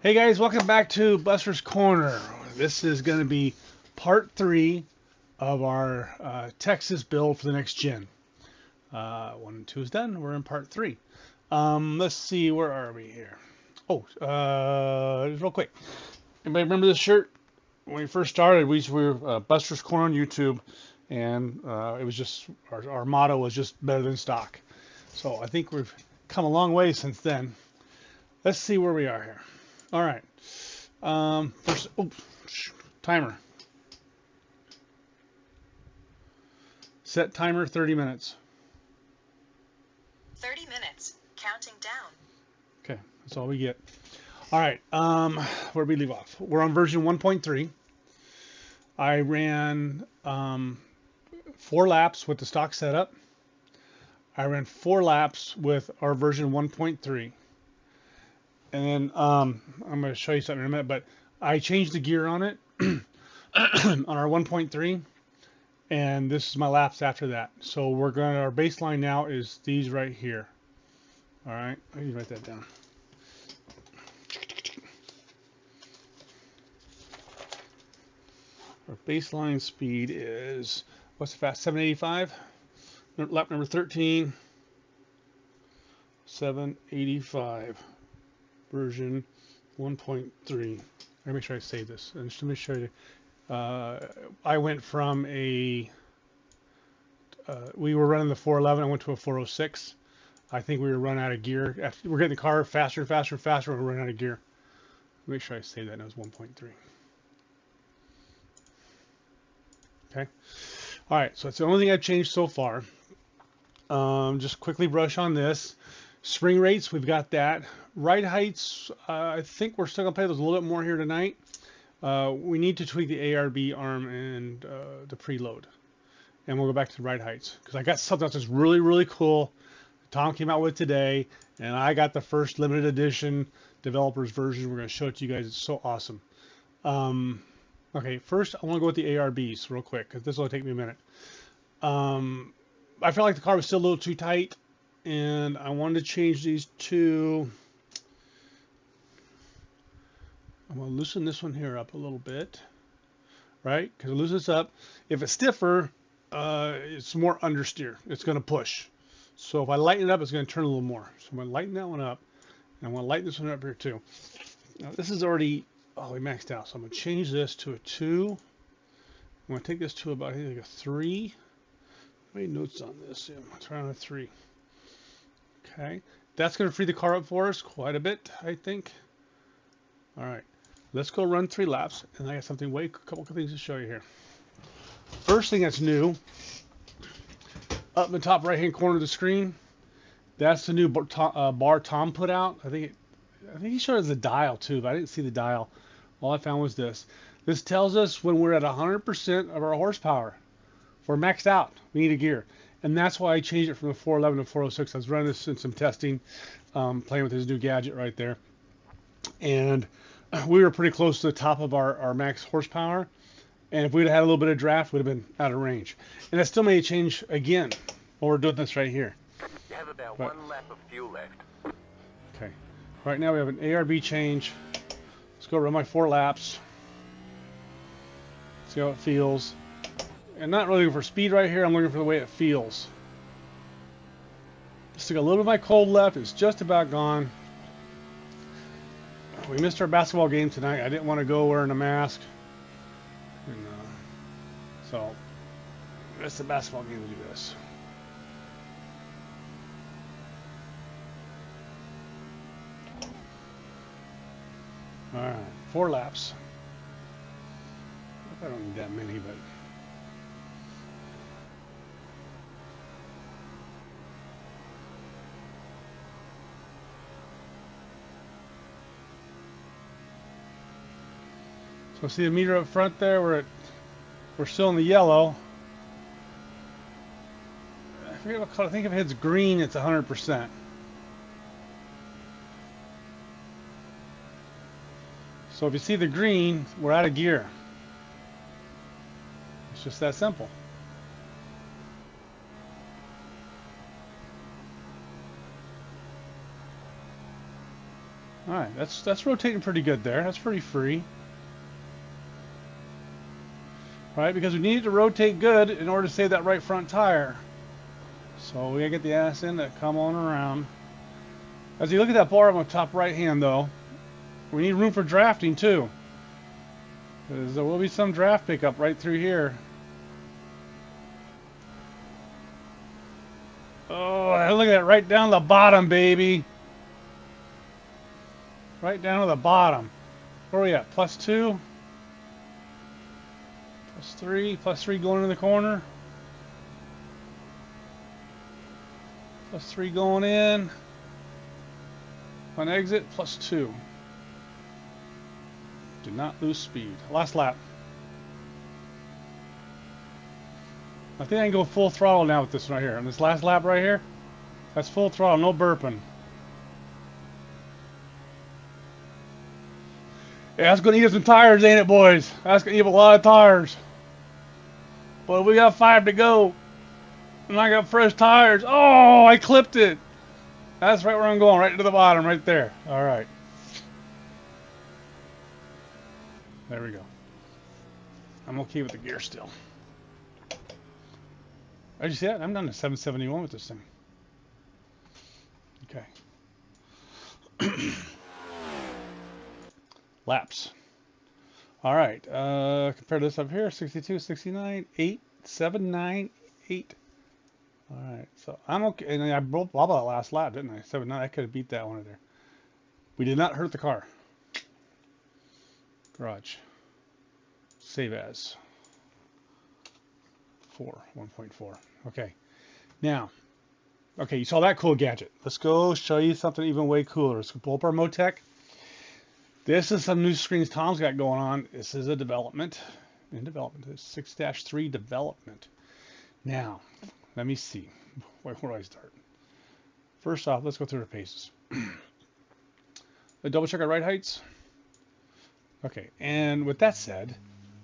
Hey guys, welcome back to Buster's Corner. This is going to be part 3 of our Texas build for the next gen. 1 and 2 is done. We're in part 3. Let's see, where are we here? Oh, just real quick. Anybody remember this shirt? When we first started, we were Buster's Corner on YouTube, and it was just our motto was just better than stock. So I think we've come a long way since then. Let's see where we are here. All right. First, timer. Set timer 30 minutes. 30 minutes. Counting down. Okay, that's all we get. All right. Where did we leave off? We're on version 1.3. I ran 4 laps with the stock setup. I ran 4 laps with our version 1.3. And then I'm going to show you something in a minute, but I changed the gear on it on our 1.3, and this is my laps after that. So our baseline now is these right here. All right, let me write that down. Our baseline speed is, what's the fast? 785. Lap number 13. 785. Version 1.3. Let me make sure I save this. And just let me show you. I went from we were running the 411. I went to a 406. I think we were running out of gear. We're getting the car faster and faster and faster. We're running out of gear. Make sure I save that. It was 1.3. Okay. All right. So that's the only thing I've changed so far. Just quickly brush on this. Spring rates, we've got that. Ride heights, I think we're still going to play those a little bit more here tonight. We need to tweak the ARB arm and the preload. And we'll go back to the ride heights. Because I got something else that's really, really cool. Tom came out with today. And I got the first limited edition developer's version. We're going to show it to you guys. It's so awesome. Okay, first I want to go with the ARBs real quick. Because this will take me a minute. I felt like the car was still a little too tight. And I wanted to change these to, I'm going to loosen this one here up a little bit, right? Because it loosens up. If it's stiffer, it's more understeer. It's going to push. So if I lighten it up, it's going to turn a little more. So I'm going to lighten that one up. And I'm going to lighten this one up here too. Now this is already all the way maxed out. So I'm going to change this to a 2. I'm going to take this to about, I think, like a 3. How many notes on this? Yeah, it's around a 3. Okay, that's going to free the car up for us quite a bit, I think. All right, let's go run 3 laps, and I got something a couple of things to show you here. First thing that's new, up in the top right-hand corner of the screen, that's the new bar Tom put out. I think he showed us the dial too, but I didn't see the dial. All I found was this. This tells us when we're at 100% of our horsepower. We're maxed out. We need a gear. And that's why I changed it from the 411 to 406. I was running this in some testing, playing with his new gadget right there. And we were pretty close to the top of our max horsepower. And if we'd had a little bit of draft, we'd have been out of range. And that still may change again while we're doing this right here. You have about 1 lap of fuel left. Okay. Right now we have an ARB change. Let's go run my 4 laps. See how it feels. I'm not really looking for speed right here. I'm looking for the way it feels. Just took a little bit of my cold left. It's just about gone. We missed our basketball game tonight. I didn't want to go wearing a mask. And, so, missed the basketball game to do this. Alright, 4 laps. I don't need that many, but... So see the meter up front there, we're still in the yellow. I forget what color, I think if it hits green, it's 100%. So if you see the green, we're out of gear. It's just that simple. All right, that's rotating pretty good there. That's pretty free. Right, because we need it to rotate good in order to save that right front tire. So we gotta get the ass in to come on around. As you look at that bar on the top right hand though, we need room for drafting too. Because there will be some draft pickup right through here. Oh, look at that, right down the bottom, baby. Right down to the bottom. Where are we at? +2? +3? +3 going in the corner? +3 going in. On exit, +2. Do not lose speed. Last lap. I think I can go full throttle now with this right here. On this last lap right here, that's full throttle, no burping. Yeah, that's going to eat up some tires, ain't it, boys? That's going to eat up a lot of tires. But we got 5 to go. And I got fresh tires. Oh, I clipped it. That's right where I'm going, right to the bottom, right there. All right. There we go. I'm okay with the gear still. Did you see that? I'm down to 771 with this thing. Okay. Laps. All right. Compare this up here. 62, 69, 8, 7, 9, 8. All right. So I'm okay. And I blah blah that last lap, didn't I? 7, 9. I could have beat that one right there. We did not hurt the car. Garage. Save as. 1.4. Okay. Now, okay, you saw that cool gadget. Let's go show you something even way cooler. Let's pull up our Motec. This is some new screens Tom's got going on. This is a development. In development. It's 6-3 development. Now, let me see. Where do I start? First off, let's go through the paces. Double check our ride heights. Okay, and with that said,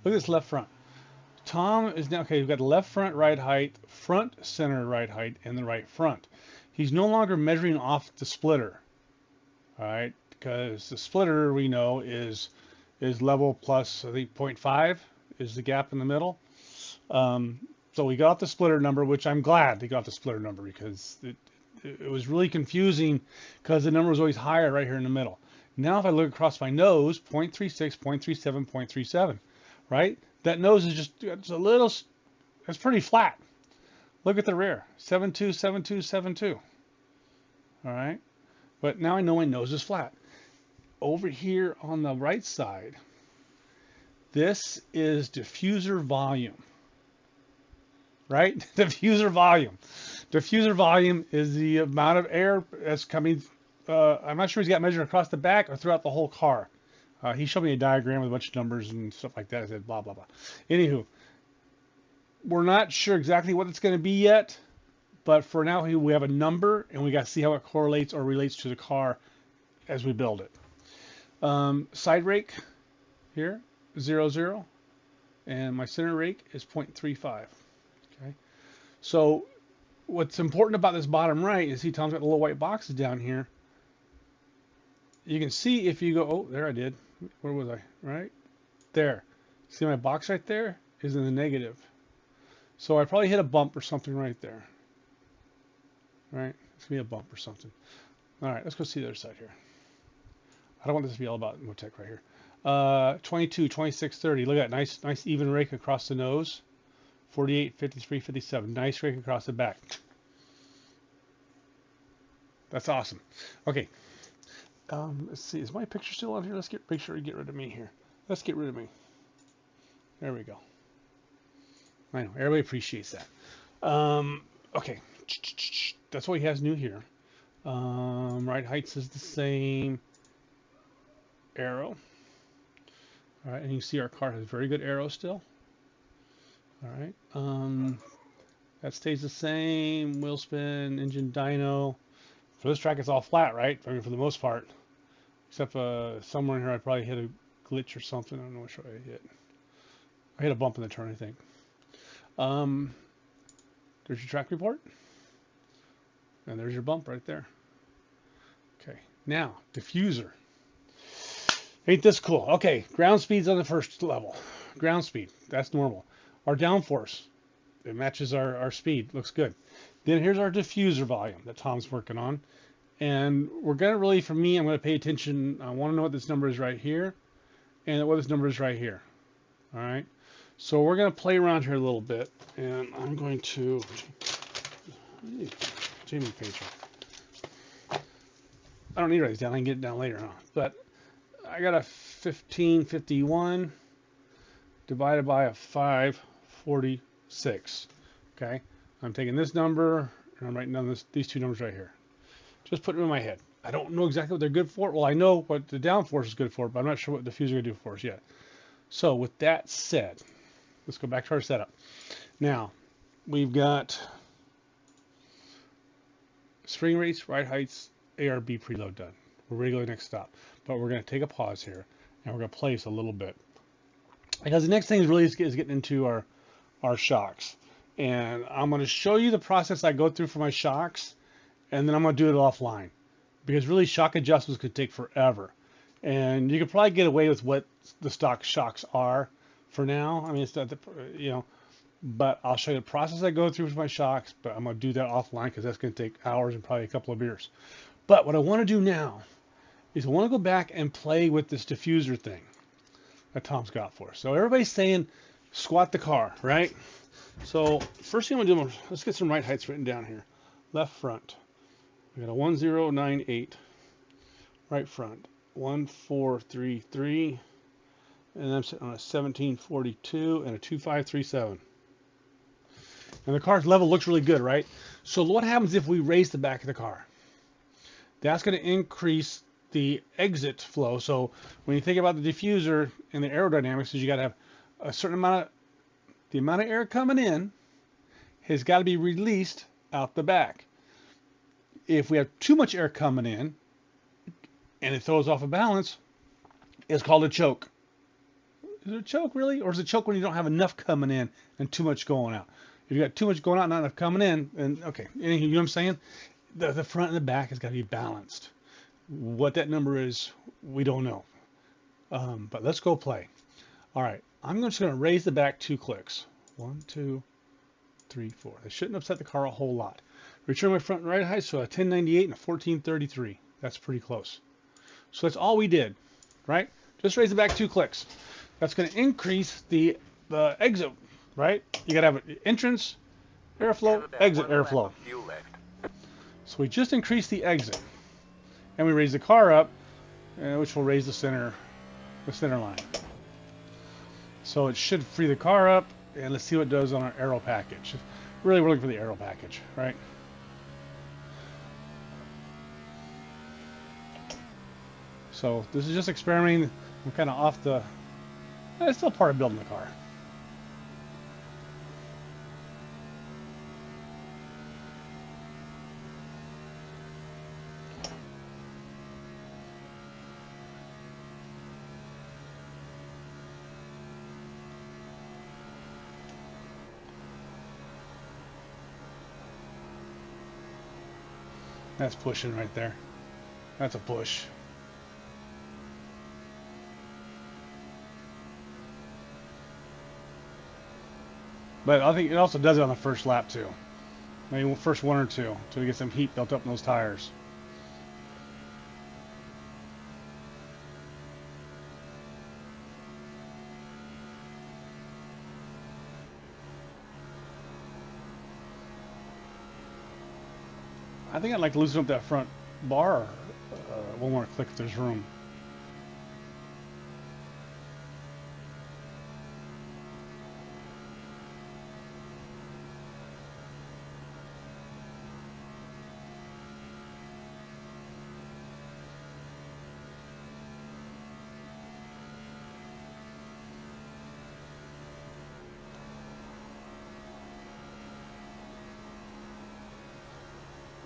look at this left front. Tom is now, okay, we've got the left front ride height, front center ride height, and the right front. He's no longer measuring off the splitter. All right, because the splitter we know is level plus, I think, 0.5 is the gap in the middle. So we got the splitter number, which I'm glad they got the splitter number because it was really confusing because the number was always higher right here in the middle. Now if I look across my nose, 0.36, 0.37, 0.37, right? That nose is just it's a little, it's pretty flat. Look at the rear, 7.2, 7.2, 7.2. All right, but now I know my nose is flat. Over here on the right side, this is diffuser volume, right? Diffuser volume. Diffuser volume is the amount of air that's coming. I'm not sure he's got measured across the back or throughout the whole car. He showed me a diagram with a bunch of numbers and stuff like that. I said, blah, blah, blah. Anywho, we're not sure exactly what it's going to be yet, but for now we have a number and we got to see how it correlates or relates to the car as we build it. Side rake here, 0, 0. And my center rake is 0.35. Okay. So what's important about this bottom right is Tom's got the little white boxes down here. You can see if you go, oh, there I did. Where was I? Right there. See my box right there is in the negative. So I probably hit a bump or something right there. Right? It's gonna be a bump or something. All right, let's go see the other side here. I don't want this to be all about Motec right here. 22, 26, 30. Look at that. Nice even rake across the nose. 48, 53, 57. Nice rake across the back. That's awesome. Okay. Let's see. Is my picture still on here? Let's make sure we get rid of me here. Let's get rid of me. There we go. I know. Everybody appreciates that. Okay. That's what he has new here. Right heights is the same. Arrow. All right, and you can see our car has very good arrow still. All right. That stays the same. Wheel spin, engine dyno. For this track, it's all flat, right? I mean, for the most part. Except somewhere in here, I probably hit a glitch or something. I don't know which way I hit. I hit a bump in the turn, I think. There's your track report. And there's your bump right there. Okay. Now, diffuser. Ain't this cool? Okay, ground speed's on the first level. Ground speed, that's normal. Our downforce, it matches our speed, looks good. Then here's our diffuser volume that Tom's working on. And we're gonna really, for me, I'm gonna pay attention. I wanna know what this number is right here and what this number is right here. All right. So we're gonna play around here a little bit, and I'm going to Jamie Pager. I don't need to write this down. I can get it down later, huh? But I got a 1551 divided by a 546. Okay. I'm taking this number and I'm writing down these two numbers right here. Just put them in my head. I don't know exactly what they're good for. Well, I know what the downforce is good for, but I'm not sure what the diffuser is going to do for us yet. So with that said, let's go back to our setup. Now, we've got spring rates, ride heights, ARB preload done. We're ready to go to the next stop. But we're going to take a pause here, and we're going to play this a little bit. Because the next thing is really is getting into our shocks. And I'm going to show you the process I go through for my shocks, and then I'm going to do it offline. Because really, shock adjustments could take forever. And you could probably get away with what the stock shocks are for now. I mean, it's not, but I'll show you the process I go through for my shocks, but I'm going to do that offline because that's going to take hours and probably a couple of beers. But what I want to do now is I want to go back and play with this diffuser thing that Tom's got for us. So everybody's saying squat the car, right? So first thing I'm going to do, let's get some ride heights written down here. Left front, we got a 1098. Right front, 1433. And I'm sitting on a 1742 and a 2537. And the car's level looks really good, right? So what happens if we raise the back of the car? That's going to increase the exit flow. So when you think about the diffuser and the aerodynamics, is you got to have a certain amount of, the amount of air coming in has got to be released out the back. If we have too much air coming in and it throws off a balance, it's called a choke. Is it a choke really? Or is it a choke when you don't have enough coming in and too much going out? If you got too much going out, not enough coming in, then okay. You know what I'm saying? The front and the back has got to be balanced. What that number is, we don't know. But let's go play. All right. I'm just going to raise the back 2 clicks. 1, 2, 3, 4. That shouldn't upset the car a whole lot. Return my front and right height, so a 1098 and a 1433. That's pretty close. So that's all we did, right? Just raise it back 2 clicks. That's going to increase the exit, right? You got to have an entrance airflow, exit airflow. So we just increased the exit, and we raised the car up, which will raise the center line. So it should free the car up, and let's see what it does on our aero package. Really, we're looking for the aero package, right? So this is just experimenting. I'm kind of off the... It's still part of building the car. That's pushing right there. That's a push. But I think it also does it on the first lap too. Maybe first 1 or 2 until we get some heat built up in those tires. I think I'd like to loosen up that front bar 1 more click if there's room.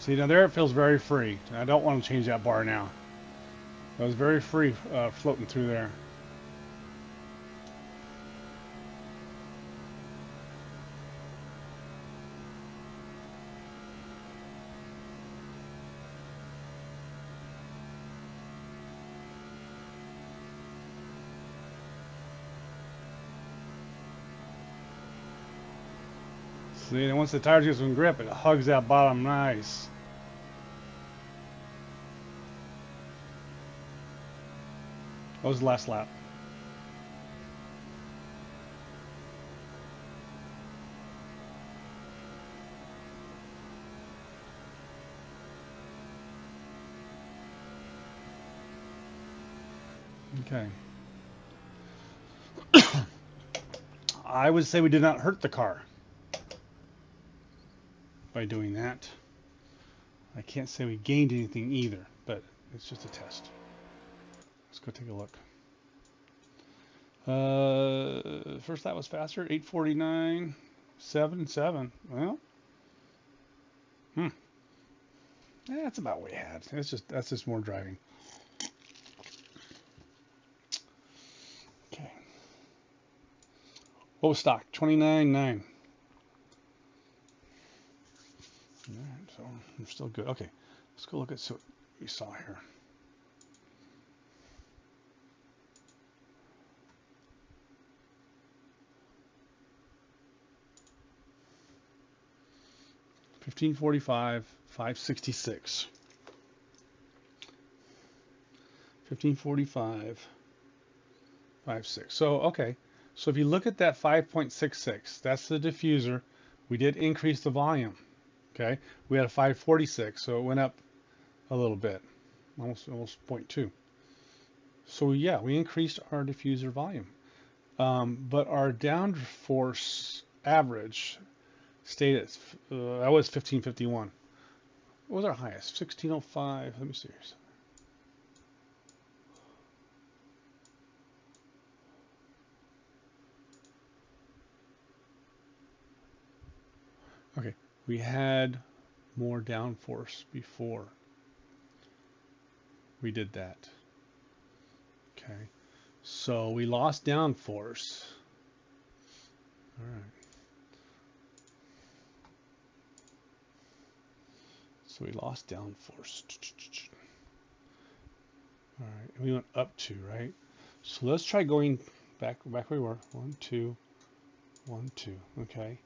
See, now there it feels very free. I don't want to change that bar now. It was very free floating through there. See, and once the tires get some grip, it hugs that bottom nice. What was the last lap? Okay. I would say we did not hurt the car by doing that. I can't say we gained anything either, but it's just a test. Let's go take a look. First lap was faster, 8:49.77. Well, that's about what we had. That's just more driving. Okay. What was stock? 29.9. Alright, so we're still good. Okay, let's go look at what we saw here. $15.45, 566. 15.45, 5.6. So okay, so if you look at that 5.66, that's the diffuser. We did increase the volume. Okay, we had a 5.46, so it went up a little bit, almost 0.2. So yeah, we increased our diffuser volume, but our downforce average stayed at that was 1551. What was our highest? 1605. Let me see. Okay, we had more downforce before we did that. Okay, so we lost downforce. All right. So we lost downforce. All right, we went up 2, right? So let's try going back where we were. 1, 2, 1, 2. Okay.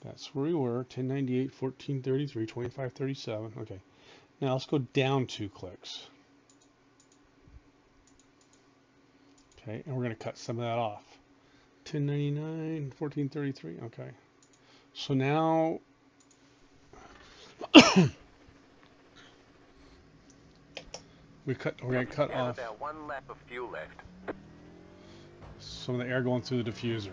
That's where we were, 1098, 1433, 2537. Okay, now let's go down 2 clicks. Okay, and we're going to cut some of that off. 1099, 1433. Okay, so now we're going to cut off about 1 lap of fuel left. some of the air going through the diffuser.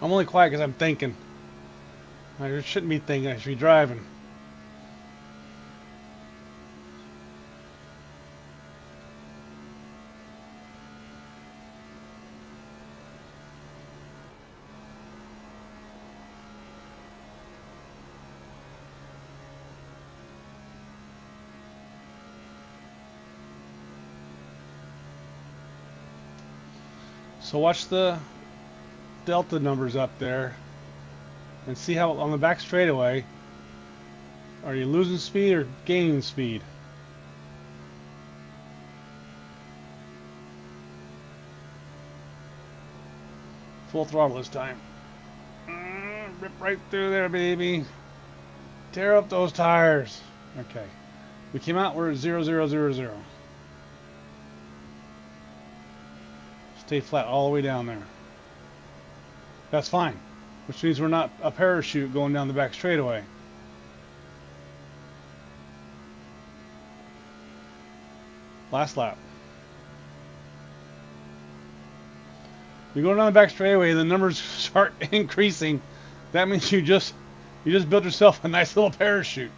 I'm only quiet because I'm thinking. I shouldn't be thinking, I should be driving. So watch the delta numbers up there and see how on the back straightaway are you losing speed or gaining speed. Full throttle this time. Rip right through there, baby. Tear up those tires. Okay, we came out, we're at 0,000. Stay flat all the way down there. That's fine, which means we're not a parachute going down the back straightaway. Last lap. You go down the back straightaway, the numbers start increasing. That means you just built yourself a nice little parachute.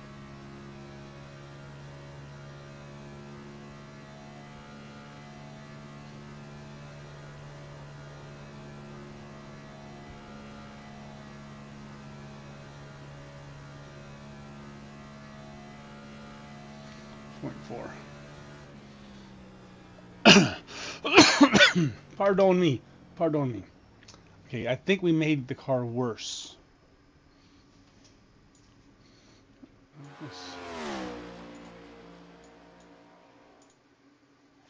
Pardon me. Pardon me. Okay, I think we made the car worse.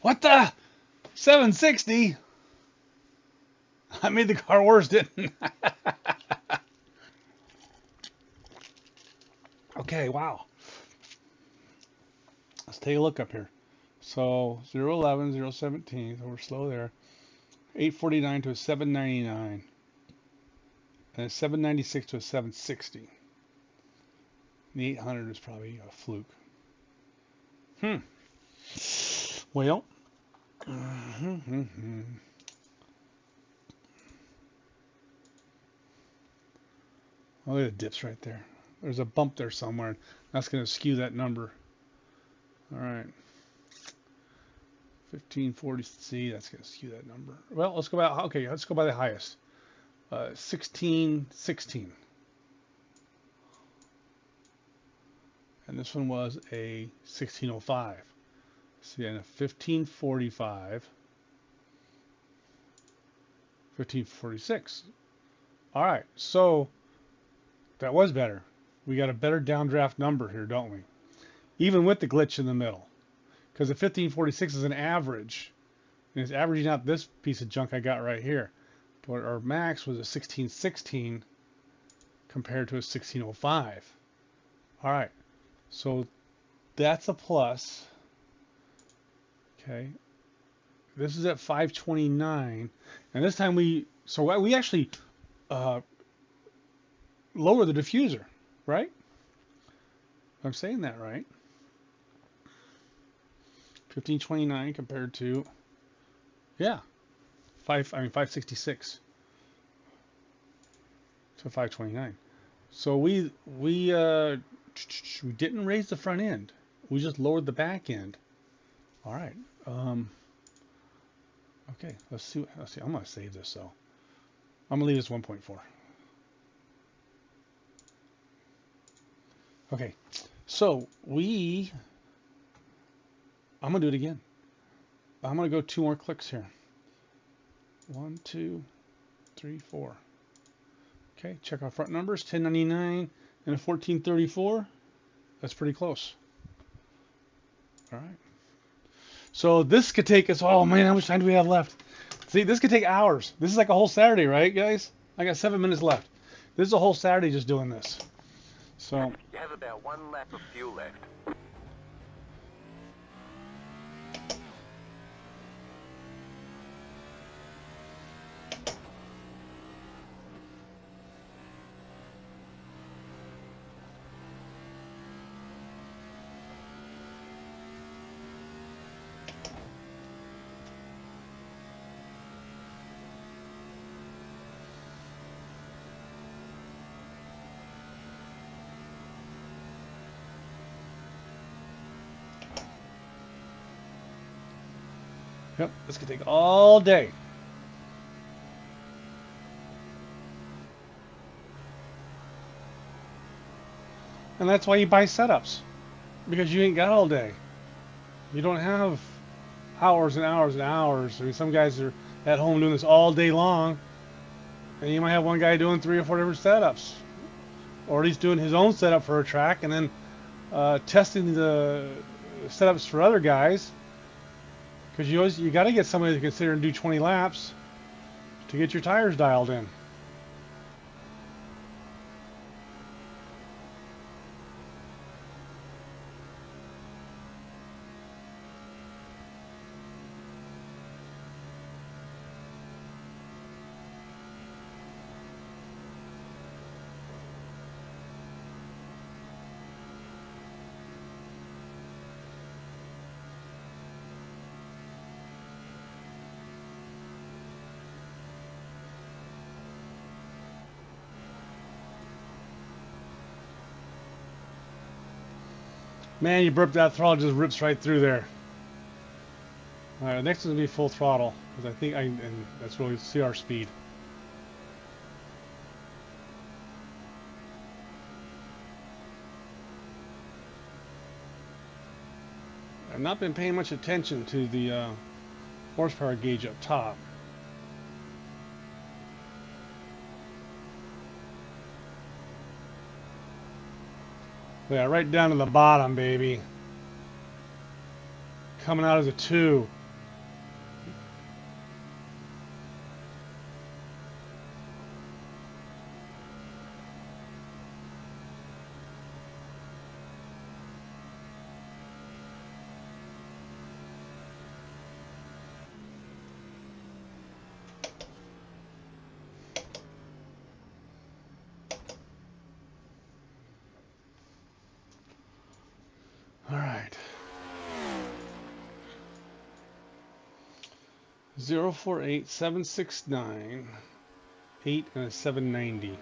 What the? 760? I made the car worse, didn't I? Okay, wow. Let's take a look up here. So 011, 017, so we're slow there. 849 to a 799. And a 796 to a 760. The 800 is probably a fluke. Well. Oh, look at the dips right there. There's a bump there somewhere. That's going to skew that number. All right. 1540C, that's going to skew that number. Well, let's go by, okay, let's go by the highest. 1616. And this one was a 1605. See, and a 1545. 1546. All right, so that was better. We got a better downdraft number here, don't we? Even with the glitch in the middle. Because the 1546 is an average. And it's averaging out this piece of junk I got right here. But our max was a 1616 compared to a 1605. All right. So that's a plus. Okay. This is at 529. And this time we actually lower the diffuser, right? I'm saying that right. 1529 compared to, yeah, 566 to 529. So we didn't raise the front end. We just lowered the back end. All right. Okay. Let's see. I'm gonna save this though. I'm gonna leave this 1.4. Okay. So I'm gonna do it again. I'm gonna go 2 more clicks here. 1, 2, 3, 4. Okay, check our front numbers, 1099 and a 1434. That's pretty close. All right. So this could take us, oh man, how much time do we have left? See, this could take hours. This is like a whole Saturday, right, guys? I got 7 minutes left. This is a whole Saturday just doing this. So you have about 1 lap of fuel left. yep, this could take all day. And that's why you buy setups. Because you ain't got all day. You don't have hours and hours and hours. I mean, some guys are at home doing this all day long. And you might have one guy doing 3 or 4 different setups. Or at least doing his own setup for a track and then testing the setups for other guys. Because you got to get somebody to consider and do 20 laps to get your tires dialed in. Man, you burped that throttle, just rips right through there. All right, next is gonna be full throttle because I think and that's really CR speed. I've not been paying much attention to the horsepower gauge up top. Yeah, right down to the bottom, baby. Coming out as a 2. All right. 048,769, 8 and a 790.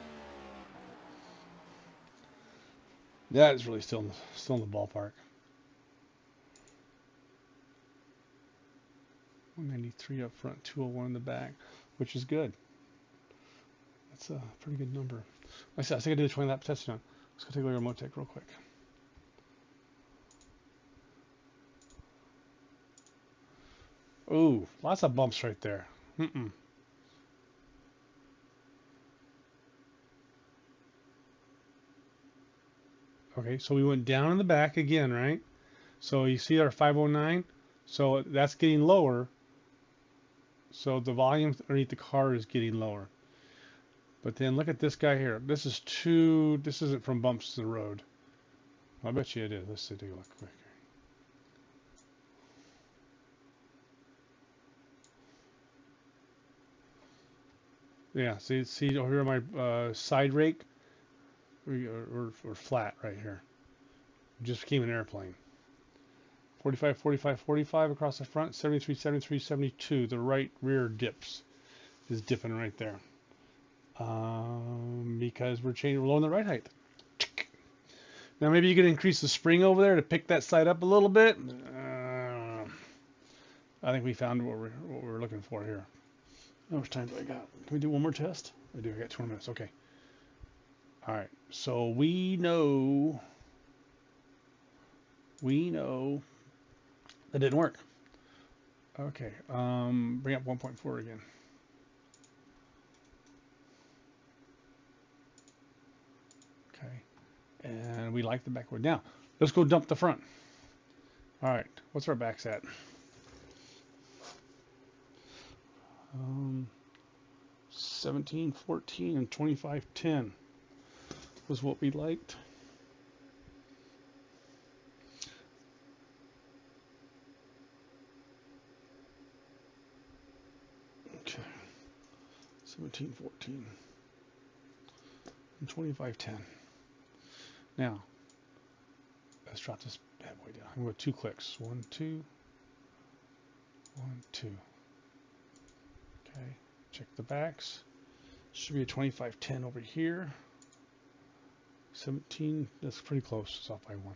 That is really still in the ballpark. 193 up front, 201 in the back, which is good. That's a pretty good number. I think I did a 20 lap test now. Let's go take a look at our Motec real quick. Ooh, lots of bumps right there. Okay, so we went down in the back again, right? So you see our 509? So that's getting lower. So the volume underneath the car is getting lower. But then look at this guy here. This isn't from bumps in the road. I bet you it is. Let's take a look quick. Yeah, see over here my side rake? Or flat right here. Just became an airplane. 45, 45, 45 across the front. 73, 73, 72. The right rear dips. Is dipping right there. Because we're lowering the ride height. Now maybe you can increase the spring over there to pick that side up a little bit. I think we found what we're looking for here. How much time do I got? Can we do one more test? I do. I got 20 minutes. Okay. All right. So we know that didn't work. Okay. Bring up 1.4 again. Okay. And we like the backward. Now, let's go dump the front. All right. What's our backs at? 17, 14, and 25, 10 was what we liked. Okay. 17, 14, and 25, 10. Now, let's drop this bad boy down. I'm going to go 2 clicks. 1, 2. 1, 2. Okay. Check the backs. Should be a 2510 over here. 17, that's pretty close. It's off by 1.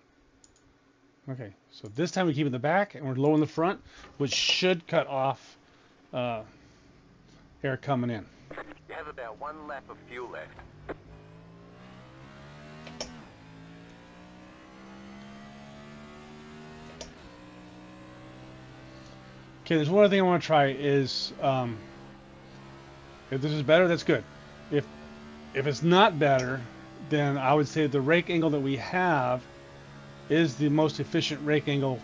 Okay, so this time we keep it in the back and we're low in the front, which should cut off air coming in. You have about 1 lap of fuel left. Okay, there's one other thing I want to try is if this is better, that's good. If it's not better, then I would say the rake angle that we have is the most efficient rake angle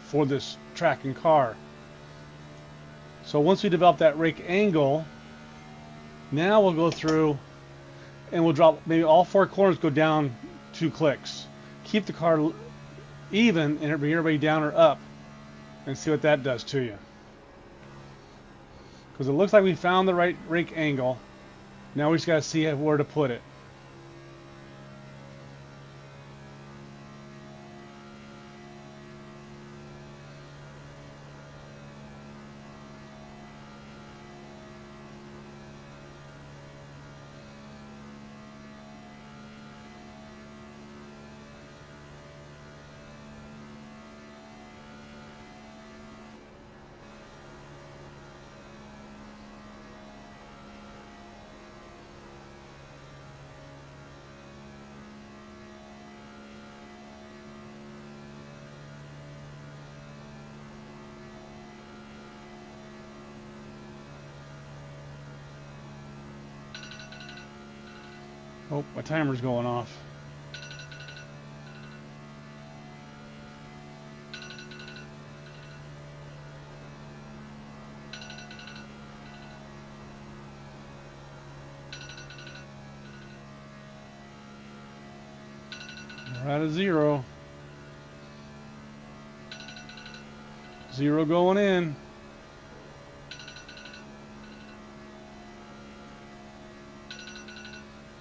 for this track and car. So once we develop that rake angle, now we'll go through and we'll drop maybe all 4 corners, go down 2 clicks. Keep the car even and bring everybody down or up and see what that does to you. Because it looks like we found the right rake angle. Now we just got to see where to put it. Oh, my timer's going off. We're at a 0. 0 going in.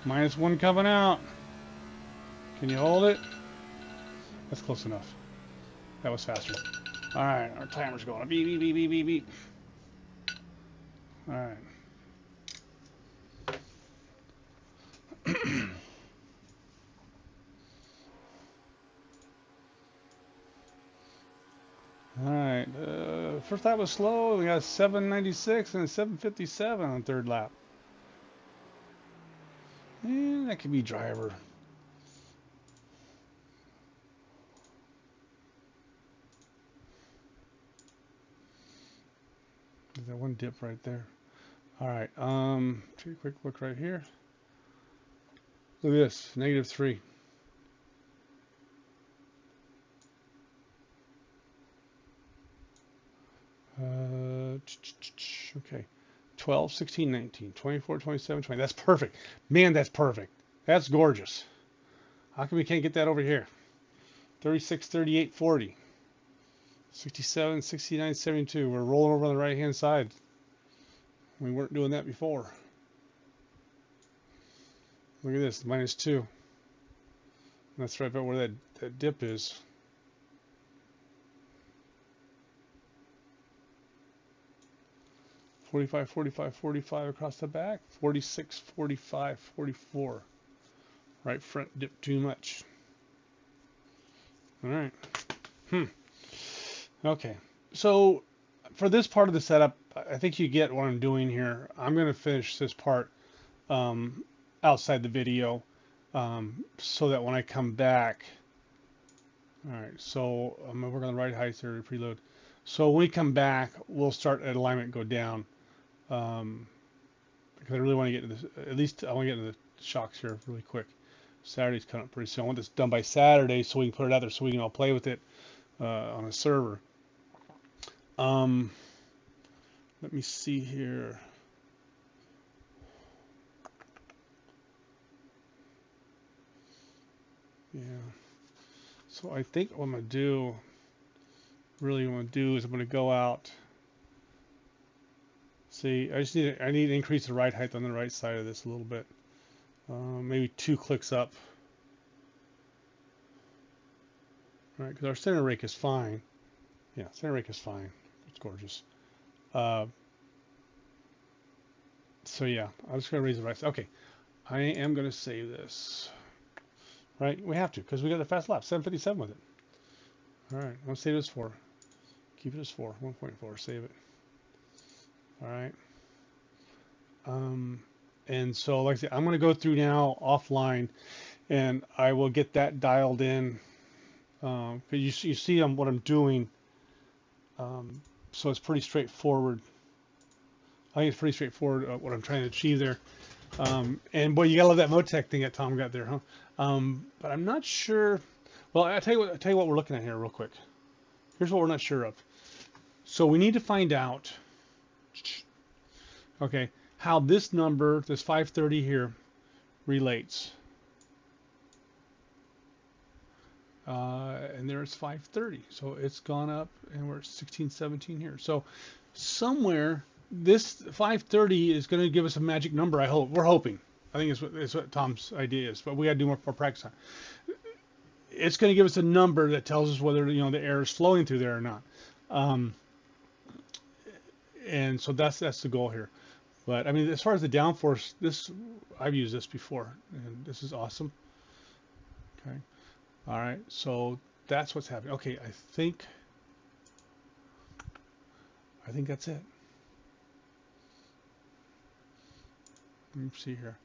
-1 coming out. Can you hold it? That's close enough. That was faster. All right, our timer's going. Beep, beep, beep, beep, beep, beep. All right. All right. First lap was slow. We got 796 and 757 on third lap. Yeah, that could be driver. There's that one dip right there. All right. Take a quick look right here. Look at this, -3. Okay. 12, 16, 19, 24, 27, 20. That's perfect. Man, that's perfect. That's gorgeous. How come we can't get that over here? 36, 38, 40. 67, 69, 72. We're rolling over on the right-hand side. We weren't doing that before. Look at this, -2. That's right about where that dip is. $45, $45, $45 across the back. $46, $45, $44. Right front dip too much. All right. Okay. So for this part of the setup, I think you get what I'm doing here. I'm going to finish this part outside the video so that when I come back, all right, so I'm going to work on the right height there, preload. So when we come back, we'll start at alignment, go down. Because I really want to get into this, at least I want to get into the shocks here really quick. Saturday's coming up pretty soon. I want this done by Saturday so we can put it out there so we can all play with it on a server. Let me see here. Yeah. So I think what I'm going to do, really what I'm going to do is I'm going to go out. See, I need to increase the ride height on the right side of this a little bit. Maybe 2 clicks up. All right, because our center rake is fine. Yeah, center rake is fine. It's gorgeous. So yeah, I'm just going to raise the right side. Okay, I am going to save this. Right, we have to because we got a fast lap, 757 with it. All right, I'm going to save this 4. Keep it as 4, 1.4, save it. All right. And so, like I said, I'm going to go through now offline, and I will get that dialed in. Because you see what I'm doing. So it's pretty straightforward. I think it's pretty straightforward what I'm trying to achieve there. And boy, you gotta love that Motec thing that Tom got there, huh? But I'm not sure. Well, I'll tell you what we're looking at here real quick. Here's what we're not sure of. So we need to find out, okay, how this number, this 530 here, relates. And there's 530. So it's gone up, and we're at 16, 17 here. So somewhere this 530 is going to give us a magic number. I hope. We're hoping. I think it's what Tom's idea is, but we got to do more practice on it. It's going to give us a number that tells us whether the air is flowing through there or not. And so that's the goal here. But I mean, as far as the downforce, I've used this before, and this is awesome. Okay. All right. So that's what's happening. Okay. I think that's it. Let me see here.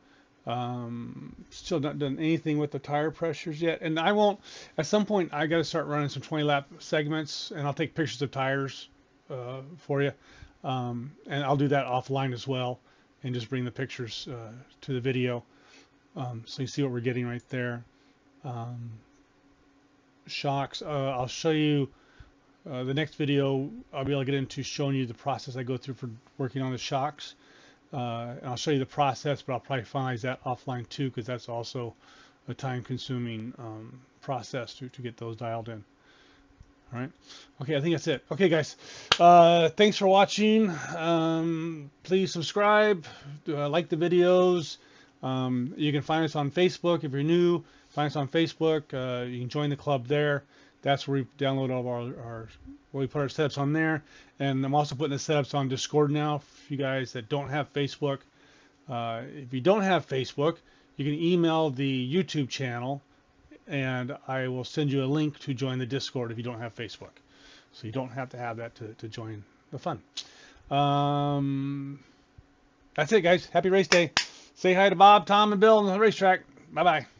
Still not done anything with the tire pressures yet, and I won't. At some point, I got to start running some 20-lap segments, and I'll take pictures of tires for you, and I'll do that offline as well, and just bring the pictures to the video. So you see what we're getting right there. Shocks. I'll show you the next video. I'll be able to get into showing you the process I go through for working on the shocks. And I'll show you the process, but I'll probably finalize that offline too, because that's also a time-consuming process to get those dialed in. All right. Okay, I think that's it. Okay, guys. Thanks for watching. Please subscribe, like the videos. You can find us on Facebook if you're new. Find us on Facebook. You can join the club there. That's where we download all of our where we put our setups on there. And I'm also putting the setups on Discord now for you guys that don't have Facebook. If you don't have Facebook, you can email the YouTube channel, and I will send you a link to join the Discord if you don't have Facebook. So you don't have to have that to join the fun. That's it, guys. Happy race day. Say hi to Bob, Tom, and Bill on the racetrack. Bye-bye.